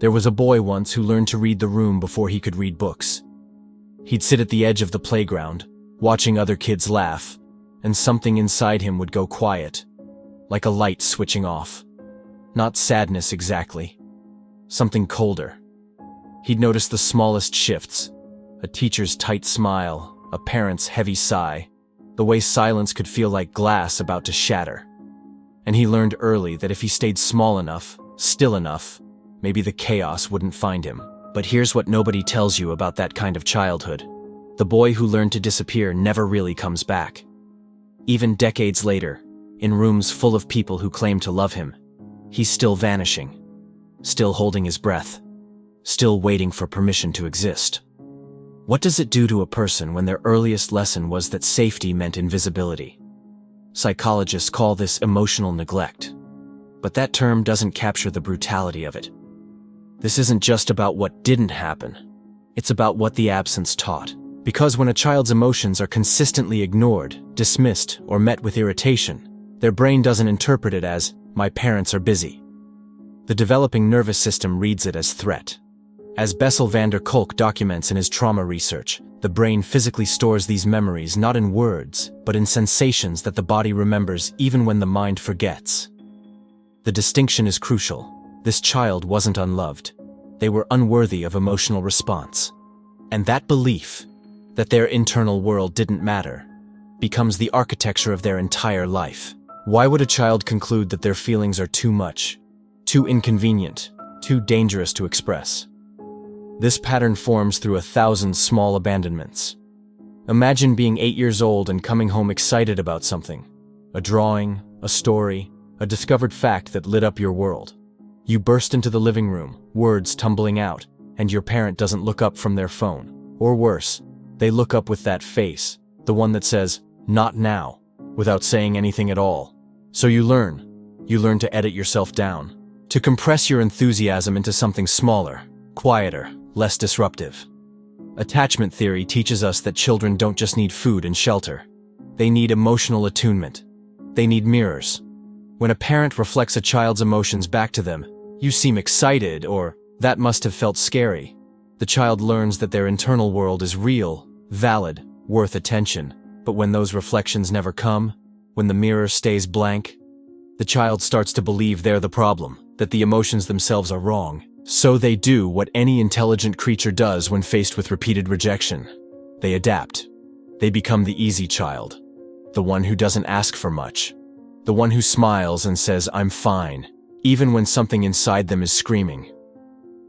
There was a boy once who learned to read the room before he could read books. He'd sit at the edge of the playground, watching other kids laugh, and something inside him would go quiet, like a light switching off. Not sadness exactly, something colder. He'd notice the smallest shifts, a teacher's tight smile, a parent's heavy sigh, the way silence could feel like glass about to shatter. And he learned early that if he stayed small enough, still enough, maybe the chaos wouldn't find him. But here's what nobody tells you about that kind of childhood. The boy who learned to disappear never really comes back. Even decades later, in rooms full of people who claim to love him, he's still vanishing, still holding his breath, still waiting for permission to exist. What does it do to a person when their earliest lesson was that safety meant invisibility? Psychologists call this emotional neglect, but that term doesn't capture the brutality of it. This isn't just about what didn't happen, it's about what the absence taught. Because when a child's emotions are consistently ignored, dismissed, or met with irritation, their brain doesn't interpret it as, "my parents are busy." The developing nervous system reads it as threat. As Bessel van der Kolk documents in his trauma research, the brain physically stores these memories not in words, but in sensations that the body remembers even when the mind forgets. The distinction is crucial. This child wasn't unloved. They were unworthy of emotional response. And that belief, that their internal world didn't matter, becomes the architecture of their entire life. Why would a child conclude that their feelings are too much, too inconvenient, too dangerous to express? This pattern forms through 1,000 small abandonments. Imagine being 8 years old and coming home excited about something. A drawing, a story, a discovered fact that lit up your world. You burst into the living room, words tumbling out, and your parent doesn't look up from their phone. Or worse, they look up with that face, the one that says, "Not now," without saying anything at all. So you learn to edit yourself down, to compress your enthusiasm into something smaller, quieter, less disruptive. Attachment theory teaches us that children don't just need food and shelter. They need emotional attunement. They need mirrors. When a parent reflects a child's emotions back to them, "You seem excited," or "That must have felt scary," the child learns that their internal world is real, valid, worth attention. But when those reflections never come, when the mirror stays blank, the child starts to believe they're the problem, that the emotions themselves are wrong. So they do what any intelligent creature does when faced with repeated rejection. They adapt. They become the easy child, the one who doesn't ask for much, the one who smiles and says, "I'm fine," even when something inside them is screaming.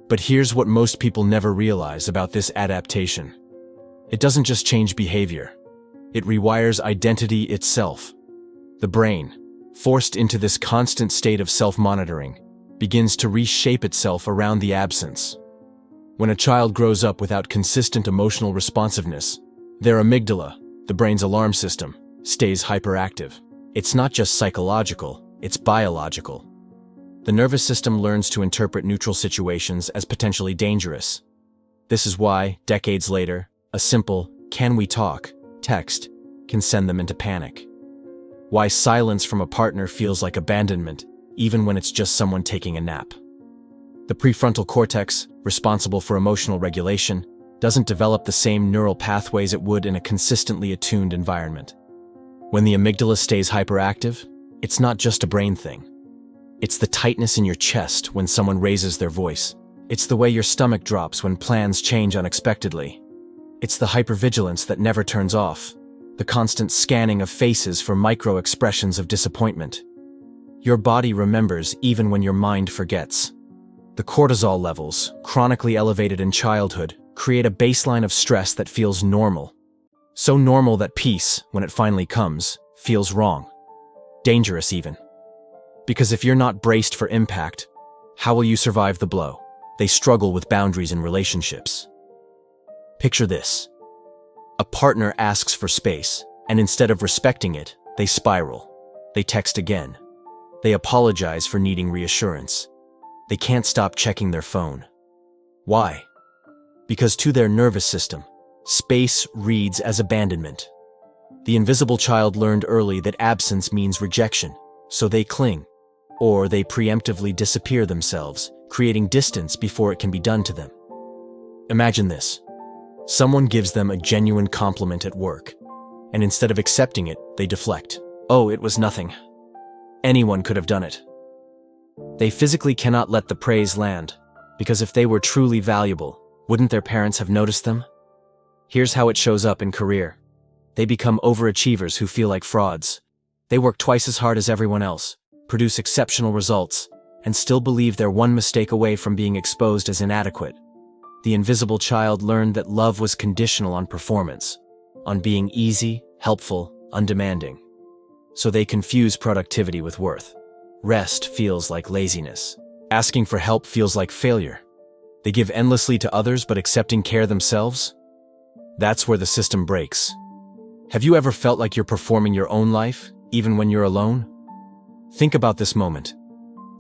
But here's what most people never realize about this adaptation. It doesn't just change behavior. It rewires identity itself. The brain, forced into this constant state of self-monitoring, begins to reshape itself around the absence. When a child grows up without consistent emotional responsiveness, their amygdala, the brain's alarm system, stays hyperactive. It's not just psychological, it's biological. The nervous system learns to interpret neutral situations as potentially dangerous. This is why, decades later, a simple, "Can we talk?" text can send them into panic. Why silence from a partner feels like abandonment, even when it's just someone taking a nap. The prefrontal cortex, responsible for emotional regulation, doesn't develop the same neural pathways it would in a consistently attuned environment. When the amygdala stays hyperactive, it's not just a brain thing. It's the tightness in your chest when someone raises their voice. It's the way your stomach drops when plans change unexpectedly. It's the hypervigilance that never turns off, the constant scanning of faces for micro-expressions of disappointment. Your body remembers even when your mind forgets. The cortisol levels, chronically elevated in childhood, create a baseline of stress that feels normal. So normal that peace, when it finally comes, feels wrong. Dangerous even. Because if you're not braced for impact, how will you survive the blow? They struggle with boundaries in relationships. Picture this. A partner asks for space, and instead of respecting it, they spiral. They text again. They apologize for needing reassurance. They can't stop checking their phone. Why? Because to their nervous system, space reads as abandonment. The invisible child learned early that absence means rejection, so they cling, or they preemptively disappear themselves, creating distance before it can be done to them. Imagine this. Someone gives them a genuine compliment at work, and instead of accepting it, they deflect. Oh, it was nothing. Anyone could have done it. They physically cannot let the praise land, because if they were truly valuable, wouldn't their parents have noticed them? Here's how it shows up in career. They become overachievers who feel like frauds. They work twice as hard as everyone else, produce exceptional results, and still believe they're one mistake away from being exposed as inadequate. The invisible child learned that love was conditional on performance, on being easy, helpful, undemanding. So they confuse productivity with worth. Rest feels like laziness. Asking for help feels like failure. They give endlessly to others but accepting care themselves? That's where the system breaks. Have you ever felt like you're performing your own life, even when you're alone? Think about this moment.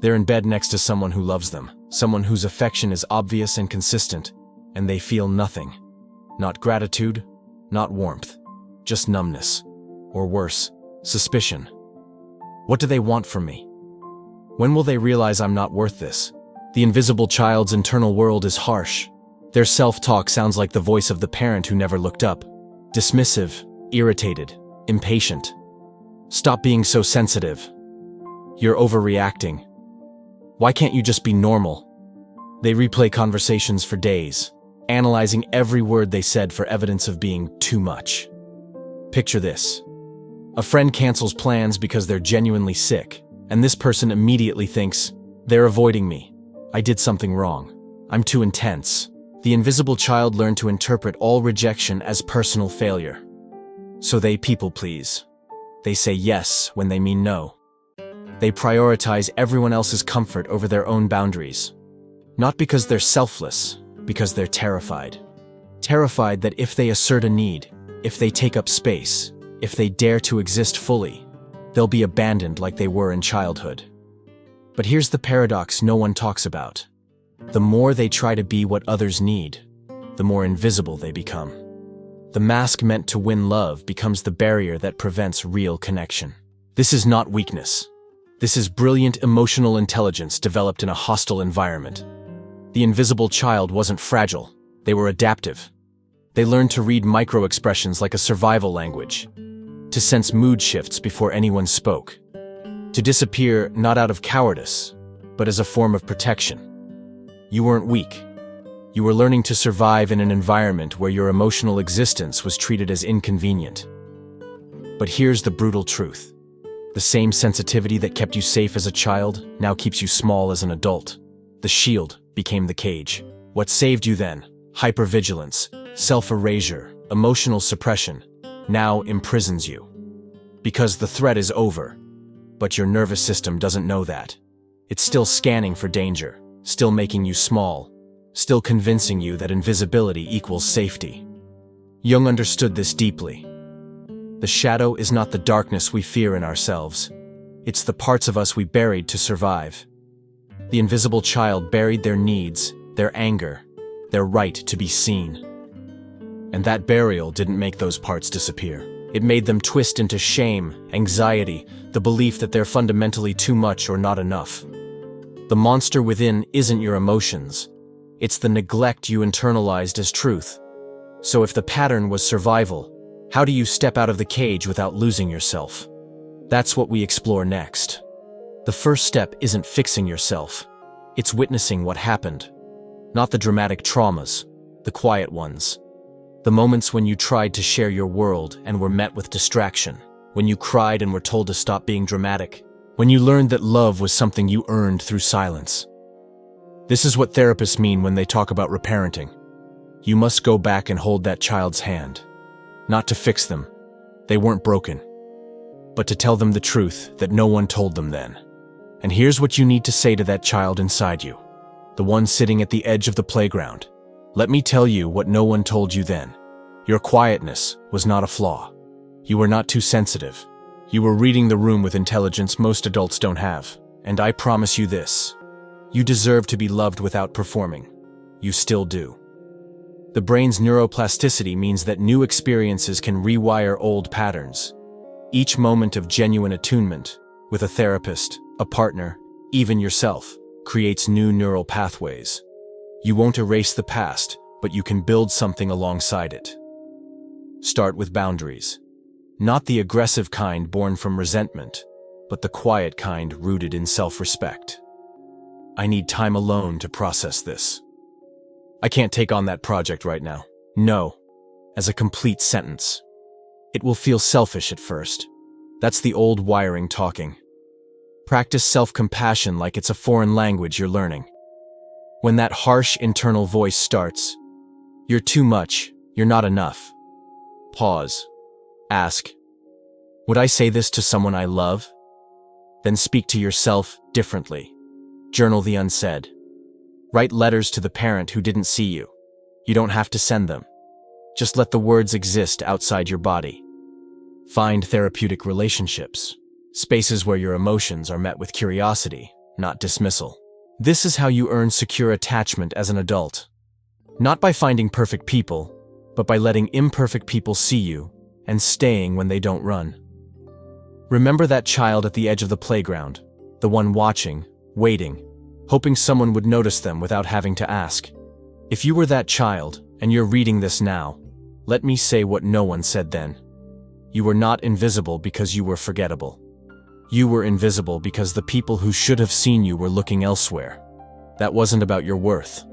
They're in bed next to someone who loves them, someone whose affection is obvious and consistent, and they feel nothing. Not gratitude, not warmth, just numbness. Or worse, suspicion. What do they want from me? When will they realize I'm not worth this? The invisible child's internal world is harsh. Their self-talk sounds like the voice of the parent who never looked up. Dismissive, irritated, impatient. Stop being so sensitive. You're overreacting. Why can't you just be normal? They replay conversations for days, analyzing every word they said for evidence of being too much. Picture this. A friend cancels plans because they're genuinely sick, and this person immediately thinks, they're avoiding me. I did something wrong. I'm too intense. The invisible child learned to interpret all rejection as personal failure. So they people please. They say yes when they mean no. They prioritize everyone else's comfort over their own boundaries. Not because they're selfless, because they're terrified. Terrified that if they assert a need, if they take up space, if they dare to exist fully, they'll be abandoned like they were in childhood. But here's the paradox no one talks about. The more they try to be what others need, the more invisible they become. The mask meant to win love becomes the barrier that prevents real connection. This is not weakness. This is brilliant emotional intelligence developed in a hostile environment. The invisible child wasn't fragile. They were adaptive. They learned to read micro-expressions like a survival language, to sense mood shifts before anyone spoke, to disappear not out of cowardice, but as a form of protection. You weren't weak. You were learning to survive in an environment where your emotional existence was treated as inconvenient. But here's the brutal truth. The same sensitivity that kept you safe as a child now keeps you small as an adult. The shield became the cage. What saved you then? Hypervigilance, self-erasure, emotional suppression, now imprisons you. Because the threat is over, but your nervous system doesn't know that. It's still scanning for danger, still making you small, still convincing you that invisibility equals safety. Jung understood this deeply. The shadow is not the darkness we fear in ourselves. It's the parts of us we buried to survive. The invisible child buried their needs, their anger, their right to be seen. And that burial didn't make those parts disappear. It made them twist into shame, anxiety, the belief that they're fundamentally too much or not enough. The monster within isn't your emotions. It's the neglect you internalized as truth. So if the pattern was survival, how do you step out of the cage without losing yourself? That's what we explore next. The first step isn't fixing yourself. It's witnessing what happened. Not the dramatic traumas, the quiet ones. The moments when you tried to share your world and were met with distraction. When you cried and were told to stop being dramatic. When you learned that love was something you earned through silence. This is what therapists mean when they talk about reparenting. You must go back and hold that child's hand. Not to fix them. They weren't broken. But to tell them the truth that no one told them then. And here's what you need to say to that child inside you. The one sitting at the edge of the playground. Let me tell you what no one told you then. Your quietness was not a flaw. You were not too sensitive. You were reading the room with intelligence most adults don't have. And I promise you this. You deserve to be loved without performing. You still do. The brain's neuroplasticity means that new experiences can rewire old patterns. Each moment of genuine attunement, with a therapist, a partner, even yourself, creates new neural pathways. You won't erase the past, but you can build something alongside it. Start with boundaries. Not the aggressive kind born from resentment, but the quiet kind rooted in self-respect. I need time alone to process this. I can't take on that project right now. No, as a complete sentence. It will feel selfish at first. That's the old wiring talking. Practice self-compassion like it's a foreign language you're learning. When that harsh internal voice starts, "You're too much, you're not enough." Pause. Ask, "Would I say this to someone I love?" Then speak to yourself differently. Journal the unsaid. Write letters to the parent who didn't see you. You don't have to send them. Just let the words exist outside your body. Find therapeutic relationships, spaces where your emotions are met with curiosity, not dismissal. This is how you earn secure attachment as an adult. Not by finding perfect people, but by letting imperfect people see you and staying when they don't run. Remember that child at the edge of the playground, the one watching, waiting, hoping someone would notice them without having to ask. If you were that child, and you're reading this now, let me say what no one said then. You were not invisible because you were forgettable. You were invisible because the people who should have seen you were looking elsewhere. That wasn't about your worth.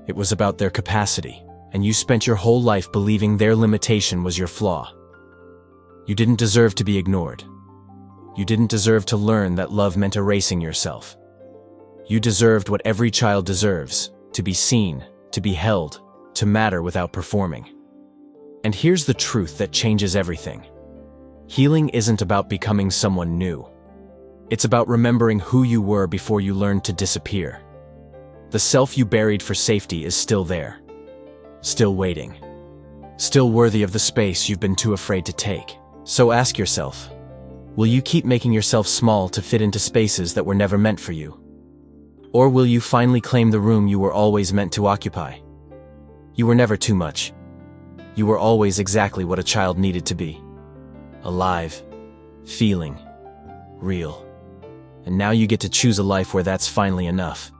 It was about their capacity, and you spent your whole life believing their limitation was your flaw. You didn't deserve to be ignored. You didn't deserve to learn that love meant erasing yourself. You deserved what every child deserves, to be seen, to be held, to matter without performing. And here's the truth that changes everything. Healing isn't about becoming someone new. It's about remembering who you were before you learned to disappear. The self you buried for safety is still there. Still waiting. Still worthy of the space you've been too afraid to take. So ask yourself, will you keep making yourself small to fit into spaces that were never meant for you? Or will you finally claim the room you were always meant to occupy? You were never too much. You were always exactly what a child needed to be. Alive, feeling, real. And now you get to choose a life where that's finally enough.